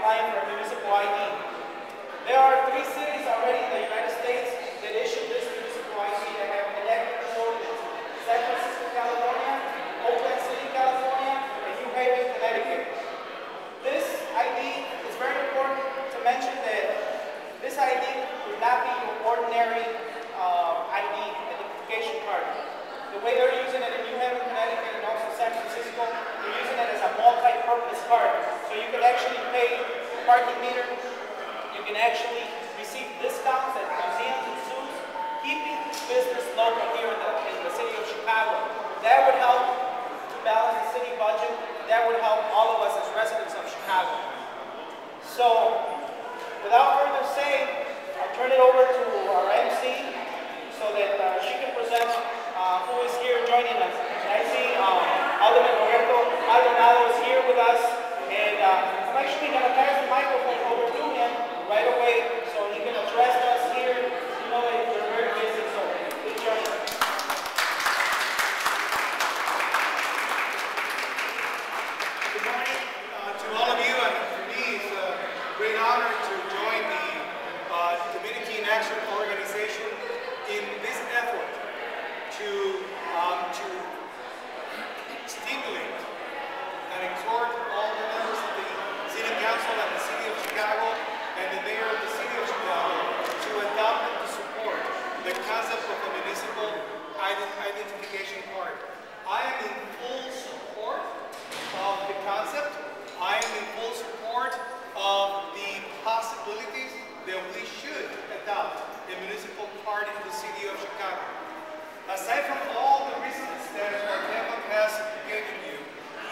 applying for a municipal ID. There are 3 cities already in the United States that issue this municipal ID that have enacted this ordinance: San Francisco, California, Oakland City, California, and New Haven, Connecticut. This ID is very important to mention that this ID would not be your ordinary ID identification card. The way they're using it in New Haven, Connecticut, and also San Francisco, they're using it as a multi-purpose card. So you can actually pay a parking meter, you can actually receive discounts at museums and zoos, keeping business local here in the city of Chicago. That would help to balance the city budget. That would help all of us as residents of Chicago. So, without further say, I'll turn it over to our MC so that she can present who is here joining us. And I see Alderman Roberto Maldonado is here with us, and I'm actually going to pass the microphone over to him right away so he can address us here. You know that we're very busy, so please join us. Good morning to all of you, and for me it's a great honor to join the Community in Action organization in this effort to stimulate and exhort all the members of the City Council and the City of Chicago and the Mayor of the City of Chicago to adopt and to support the concept of a municipal identification card. I am in full support of the concept. I am in full support of the possibilities that we should adopt a municipal card in the City of Chicago. Aside from all the reasons that Kevin has given you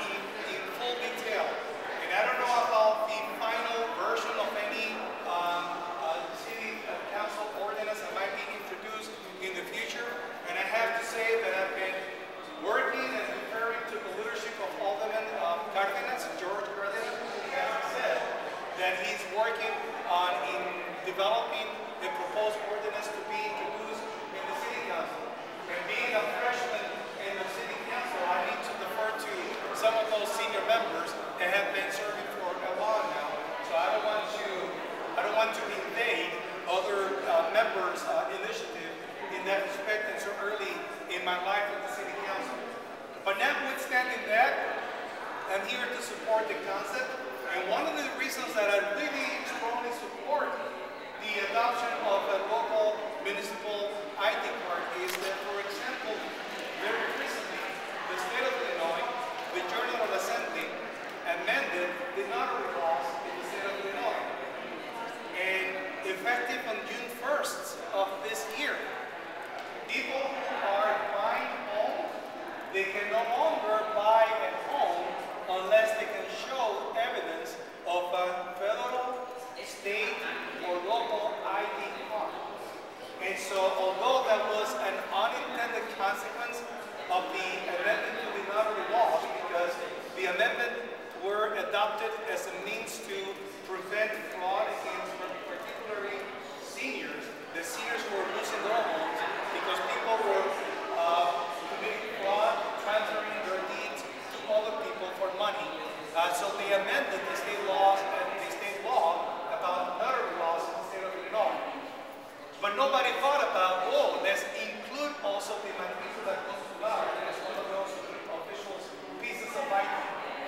in full detail, and I don't know about the final version of any City Council ordinance that might be introduced in the future, and I have to say that I've been working and referring to the leadership of Alderman Cardenas, George Cardenas, who has said that he's working on developing a proposed ordinance to be introduced in the City Council. And being a freshman in the City Council, I need to defer to some of those senior members that have been serving for a while now. So I don't want to invade other members' initiative in that respect and so early in my life at the City Council. But notwithstanding that, I'm here to support the concept. And one of the reasons that I really strongly support the adoption of a local municipal ID card is that, for example, very recently, the state of Illinois, the Journal of Assembly, amended the notary laws in the state of Illinois. And effective on June 1st of this year, people who are buying homes, they can no longer buy a home unless they can show evidence of a federal, state, or local ID card. And so, although that was an unintended consequence of the amendment to the notary laws, because the amendment were adopted as a means to prevent fraud against particularly seniors, the seniors who were losing their homes because people were committing fraud, transferring their deeds to other people for money. So they amended the state laws and the state law about notary laws in the state of Illinois. But nobody thought about, oh, let's include also the matricula consular as one of those official pieces of ID.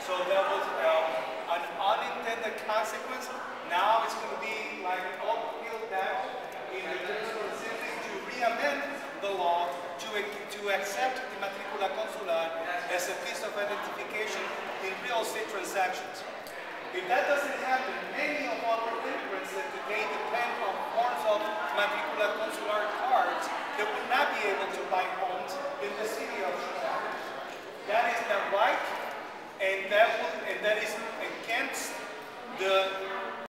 So there was an unintended consequence. Now it's going to be like an uphill battle in the General Assembly to re-amend the law to accept the matricula consular as a piece of identification in real estate transactions. If that doesn't happen, many of our immigrants that today depend on forms of matricula consular cards, they would not be able to buy homes in the city of Chicago. That is not right, and that is against the